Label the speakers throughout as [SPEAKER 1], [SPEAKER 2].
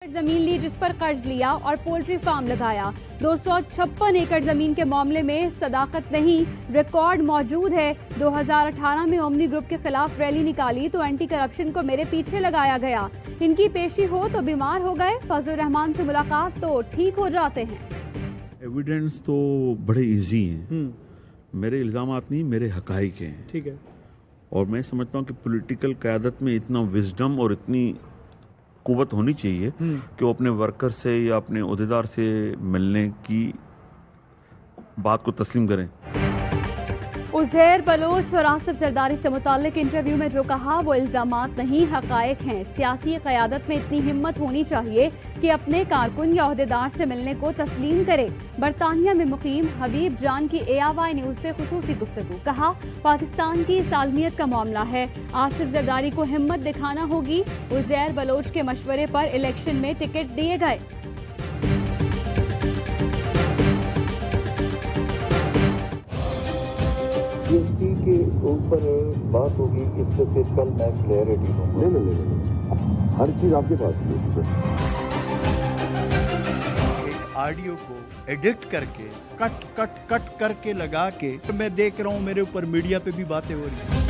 [SPEAKER 1] जमीन ली जिस पर कर्ज लिया और पोल्ट्री फार्म लगाया। 256 एकड़ जमीन के मामले में सदाकत नहीं, रिकॉर्ड मौजूद है। 2018 में ओमनी ग्रुप के खिलाफ रैली निकाली तो एंटी करप्शन को मेरे पीछे लगाया गया। इनकी पेशी हो तो बीमार हो गए, फजलुर रहमान से मुलाकात तो ठीक हो जाते हैं।
[SPEAKER 2] एविडेंस तो बड़े इजी हैं। मेरे इल्जामात नहीं, मेरे हकाइक हैं।
[SPEAKER 3] ठीक है।
[SPEAKER 2] और मैं समझता हूँ कि पॉलिटिकल क़यादत में इतना विजडम और इतनी कुव्वत होनी चाहिए कि वो अपने वर्कर से या अपने ओहदेदार से मिलने की बात को तस्लीम करें।
[SPEAKER 1] उज़ैर बलोच और आसिफ जरदारी से मुताल्लिक इंटरव्यू में जो कहा वो इल्जामात नहीं, हकायक हैं। सियासी क़यादत में इतनी हिम्मत होनी चाहिए कि अपने कारकुन या ओहदेदार से मिलने को तस्लीम करे। बरतानिया में मुकीम हबीब जान की ARY न्यूज़ से खुसूसी गुफ्तगू, कहा पाकिस्तान की सालमियत का मामला है, आसिफ जरदारी को हिम्मत दिखाना होगी। उज़ैर बलोच के मशवरे पर इलेक्शन में टिकट दिए गए।
[SPEAKER 4] GST के ऊपर बात होगी, इससे फिर कल मैं क्लियरिटी दूंगा। नहीं, हर चीज आपके पास है।
[SPEAKER 3] एक ऑडियो को एडिट करके कट करके लगा के मैं देख रहा हूँ, मेरे ऊपर मीडिया पे भी बातें हो रही हैं।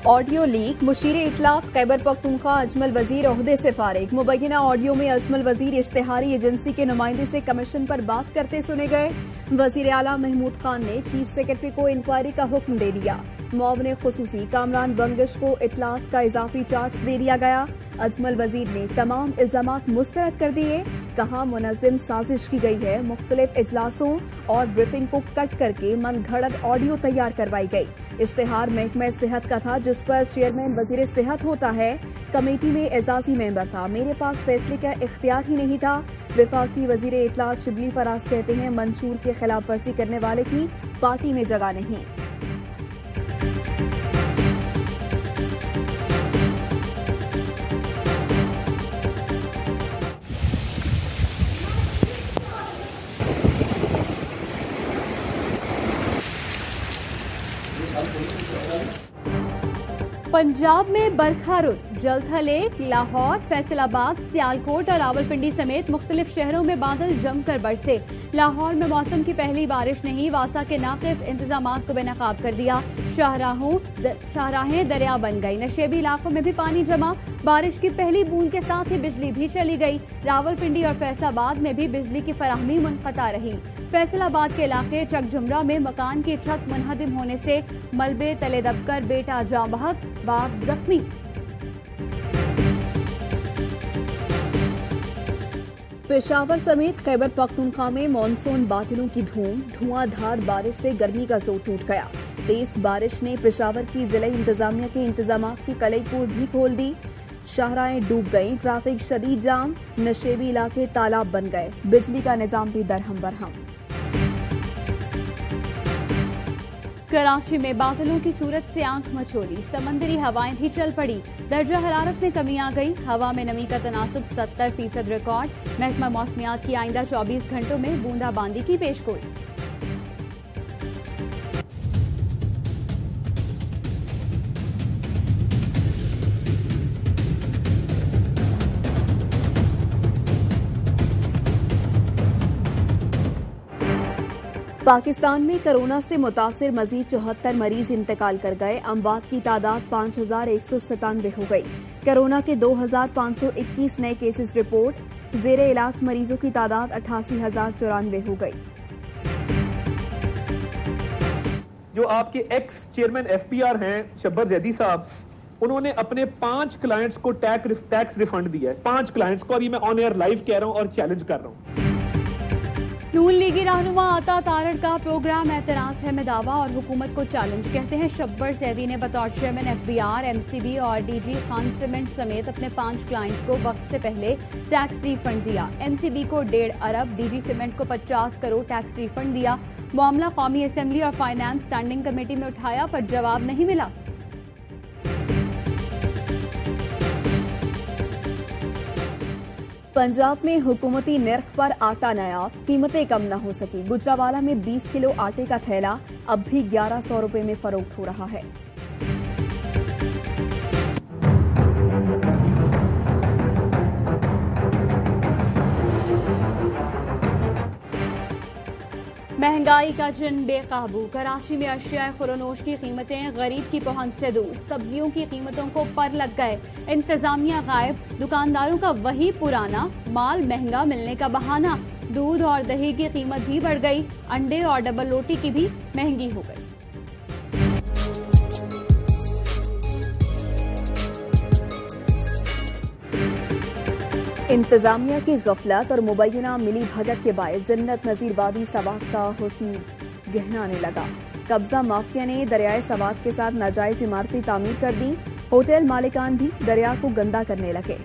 [SPEAKER 5] ऑडियो लीक, मुशीर इतलात खैबर पख्तूनख्वा अजमल वजीर ओहदे से फारिग। मुबैना ऑडियो में अजमल वजीर इश्तिहारी एजेंसी के नुमाइंदे से कमीशन पर बात करते सुने गए। वजीर आला महमूद खान ने चीफ सेक्रेटरी को इंक्वायरी का हुक्म दे दिया। मुआविन खुसूसी कामरान बंगश को इतलात का इजाफी चार्ज दे दिया गया। अजमल वजीर ने तमाम इल्जामात मुस्तरद कर दिए, कहा मुनज़्ज़म साजिश की गई है। मुख्तलिफ इजलासों और ब्रीफिंग को कट करके मन घड़त ऑडियो तैयार करवाई गई। इश्तिहार महकमा सेहत का था जिस पर चेयरमैन वजीर सेहत होता है। कमेटी में एजाजी मेंबर था, मेरे पास फैसले का इख्तियार ही नहीं था। विफाकी वजीर इतलात शिबली फराज कहते हैं मंशूर की खिलाफ वर्जी करने वाले की पार्टी में जगह नहीं।
[SPEAKER 1] पंजाब में बरखा रुत, जलथा लेक, लाहौर, फैसलाबाद, सियालकोट और रावलपिंडी समेत मुख्तलिफ शहरों में बादल जमकर बरसे। लाहौर में मौसम की पहली बारिश नहीं, वासा के नाकिस इंतजामात को बेनकाब कर दिया। शाहराहें दरिया बन गई, नशेबी इलाकों में भी पानी जमा। बारिश की पहली बूंद के साथ ही बिजली भी चली गई। रावलपिंडी और फैसलाबाद में भी बिजली की फराहमी मुनक़ता रही। फैसलाबाद के इलाके चकजुमरा में मकान की छत मुनहदिम होने से मलबे तले दबकर बेटा जाँ बहक, बाप जख्मी।
[SPEAKER 5] पेशावर समेत खैबर पख्तूनख्वा में मानसून बादलों की धूम, धुआंधार बारिश से गर्मी का जोर टूट गया। तेज बारिश ने पेशावर की जिला इंतजामिया के इंतजामात की कलई को भी खोल दी। शाहराएं डूब गईं, ट्रैफिक शदीद जाम, नशेबी इलाके तालाब बन गए, बिजली का निजाम भी दरहम बरहम।
[SPEAKER 1] कराची में बादलों की सूरत से आंख मचोली, समंदरी हवाएं भी चल पड़ी, दर्जा हरारत में कमी आ गई। हवा में नमी का तनासुब 70% रिकॉर्ड। महकमा मौसमियात की आइंदा 24 घंटों में बूंदाबांदी की पेशगोई।
[SPEAKER 5] पाकिस्तान में कोरोना से मुतासिर मजीद 74 मरीज इंतकाल कर गए। अमवात की तादाद 5197 हो गई। कोरोना के 2521 नए केसेस रिपोर्ट। जेरे इलाज मरीजों की तादाद 88,094 हो गई।
[SPEAKER 6] जो आपके एक्स चेयरमैन FPR हैं शब्बर जैदी साहब, उन्होंने अपने 5 क्लाइंट्स को टैक्स रिफंड दिया है। 5 क्लाइंट्स को, और ये मैं ऑन एयर लाइव कह रहा हूं और चैलेंज कर रहा हूं।
[SPEAKER 1] नून लीगी रहनुमा आता तारड़ का प्रोग्राम एतराज है में दावा और हुकूमत को चैलेंज, कहते हैं शब्बर जैदी ने बतौर चेयरमैन FBR, MCB और DG खान सीमेंट समेत अपने 5 क्लाइंट्स को वक्त से पहले टैक्स रिफंड दिया। MCB को 1.5 अरब, DG सीमेंट को 50 करोड़ टैक्स रिफंड दिया। मामला कौमी असेंबली और फाइनेंस स्टैंडिंग कमेटी में उठाया पर जवाब नहीं मिला।
[SPEAKER 5] पंजाब में हुकूमती निर्ख पर आटा नायाब, कीमतें कम न हो सकी। गुजरावाला में 20 किलो आटे का थैला अब भी 1100 रुपए में फरोख्त हो रहा है।
[SPEAKER 1] महंगाई का जिन बेकाबू, कराची में अशिया खुरनोश की कीमतें गरीब की पहुंच से दूर, सब्जियों की कीमतों को पर लग गए, इंतजामिया गायब, दुकानदारों का वही पुराना माल महंगा मिलने का बहाना, दूध और दही की कीमत भी बढ़ गई, अंडे और डबल रोटी की भी महंगी हो गई।
[SPEAKER 5] इंतजामिया की गफलत और मुबैना मिली भगत के बायस जन्नत नजीर वादी सवात का हुस्न गहराने लगा। कब्जा माफिया ने दरियाए सवात के साथ नाजायज इमारतें तामीर कर दी। होटल मालिकान भी दरिया को गंदा करने लगे।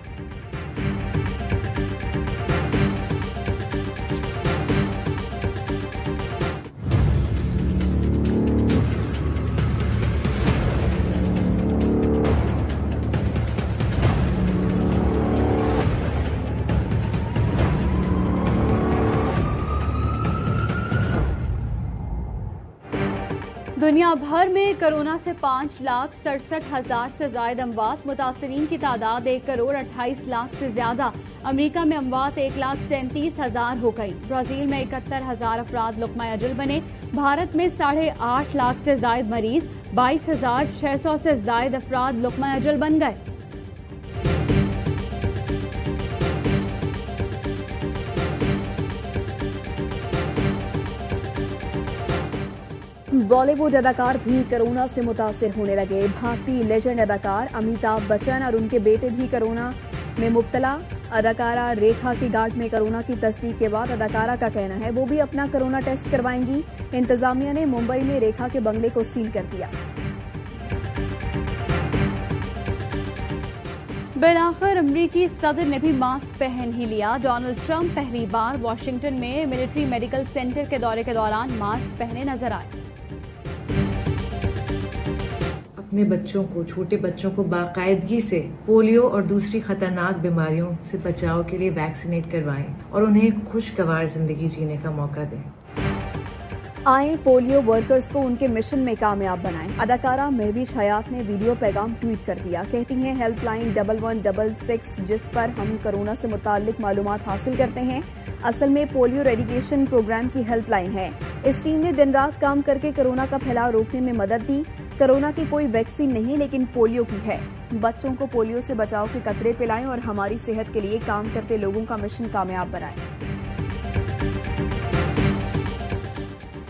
[SPEAKER 1] दुनिया भर में कोरोना से 5,67,000 से ज्यादा अमवात, मुतासरीन की तादाद 1,28,00,000 से ज्यादा। अमेरिका में अमवात 1,37,000 हो गई। ब्राजील में 71,000 अफराद लुक़मा अजल बने। भारत में 8.5 लाख से ज्यादा मरीज, 22,600 से ज्यादा अफराद लुक़मा अजल बन गए।
[SPEAKER 5] बॉलीवुड अदाकार भी कोरोना से मुतासिर होने लगे। भारतीय लेजेंड अदाकार अमिताभ बच्चन और उनके बेटे भी कोरोना में मुब्तला। अदाकारा रेखा की गार्ड में कोरोना की तस्दीक के बाद अदाकारा का कहना है वो भी अपना कोरोना टेस्ट करवाएंगी। इंतजामिया ने मुंबई में रेखा के बंगले को सील कर दिया।
[SPEAKER 1] बिलाखिर अमरीकी सदर ने भी मास्क पहन ही लिया। डोनाल्ड ट्रंप पहली बार वाशिंगटन में मिलिट्री मेडिकल सेंटर के दौरे के दौरान मास्क पहने नजर आए।
[SPEAKER 7] अपने बच्चों को, छोटे बच्चों को बाकायदगी से पोलियो और दूसरी खतरनाक बीमारियों से बचाव के लिए वैक्सीनेट करवाएं और उन्हें खुशगवार जिंदगी जीने का मौका दें।
[SPEAKER 5] आए पोलियो वर्कर्स को उनके मिशन में कामयाब बनाएं। अदाकारा महविश हयात ने वीडियो पैगाम ट्वीट कर दिया। कहती हैं हेल्पलाइन 1166 जिस पर हम कोरोना से मुताल्लिक मालूमात हासिल करते हैं असल में पोलियो रेडिकेशन प्रोग्राम की हेल्पलाइन है। इस टीम ने दिन रात काम करके कोरोना का फैलाव रोकने में मदद दी। कोरोना की कोई वैक्सीन नहीं लेकिन पोलियो की है। बच्चों को पोलियो से बचाव के कतरे पिलाएं और हमारी सेहत के लिए काम करते लोगों का मिशन कामयाब बनाएं।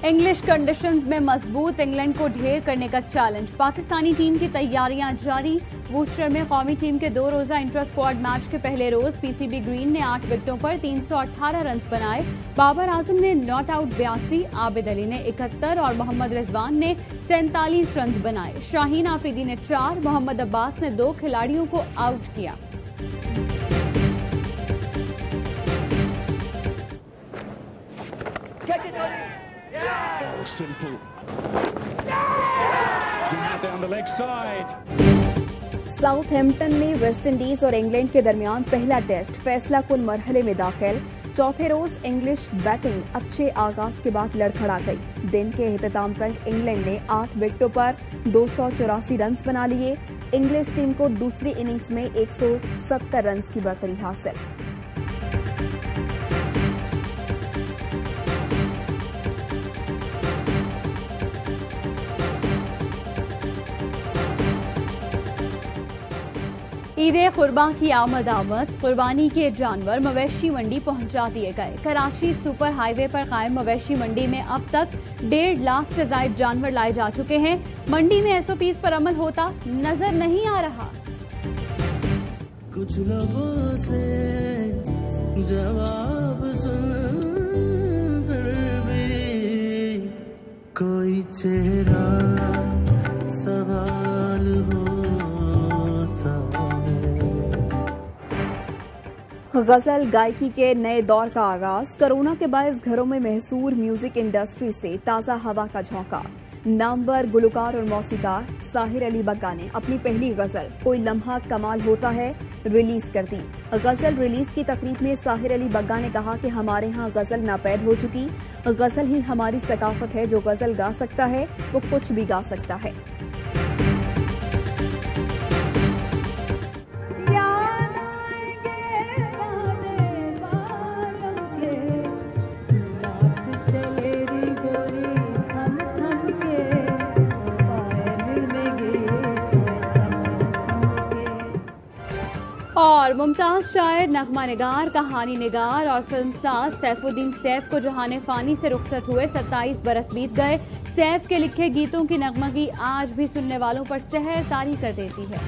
[SPEAKER 1] इंग्लिश कंडीशंस में मजबूत इंग्लैंड को ढेर करने का चैलेंज। पाकिस्तानी टीम की तैयारियां जारी। वूस्टर में कौमी टीम के 2 रोजा इंटर स्क्वाड मैच के पहले रोज पीसीबी ग्रीन ने 8 विकेटों पर 318 रन बनाए। बाबर आजम ने नॉट आउट 82, आबिद अली ने 71 और मोहम्मद रिजवान ने 47 रन बनाए। शाहीन आफरीदी ने 4, मोहम्मद अब्बास ने 2 खिलाड़ियों को आउट किया।
[SPEAKER 8] Simple. Down the leg side.
[SPEAKER 5] Southampton में वेस्ट इंडीज और इंग्लैंड के दरमियान पहला टेस्ट फैसला कुन मरहले में दाखिल। चौथे रोज इंग्लिश बैटिंग अच्छे आगाज के बाद लड़खड़ा गई। दिन के एहतमाम तक इंग्लैंड ने 8 विकेटों पर 284 रन बना लिए। इंग्लिश टीम को दूसरी इनिंग्स में 170 रन की बढ़तरी हासिल।
[SPEAKER 1] ईद कुर्बां की आमद कुर्बानी के जानवर मवेशी मंडी पहुंचा दिए गए। कराची सुपर हाईवे पर कायम मवेशी मंडी में अब तक 1.5 लाख से ज्यादा जानवर लाए जा चुके हैं। मंडी में एसओपीज पर अमल होता नजर नहीं आ रहा।
[SPEAKER 9] कुछ लोगों से जवाब सुन कर भी कोई चेहरा सवाल होता है।
[SPEAKER 5] गजल गायकी के नए दौर का आगाज। कोरोना के बायस घरों में महसूर म्यूजिक इंडस्ट्री से ताजा हवा का झोंका। नामवर गुलकार और मौसीकार साहिर अली बग्गा ने अपनी पहली गजल कोई लम्हा कमाल होता है रिलीज कर दी। गजल रिलीज की तकरीब में साहिर अली बग्गा ने कहा कि हमारे यहाँ गजल नापैद हो चुकी। गजल ही हमारी सकाफत है। जो गजल गा सकता है वो कुछ भी गा सकता है।
[SPEAKER 1] और मुमताज शायर, नगमा निगार, कहानी निगार और फिल्मसाज सैफुद्दीन सैफ को जहाने फानी से रुखसत हुए 27 बरस बीत गए। सैफ के लिखे गीतों की नगमगी आज भी सुनने वालों पर सहर तारी कर देती है।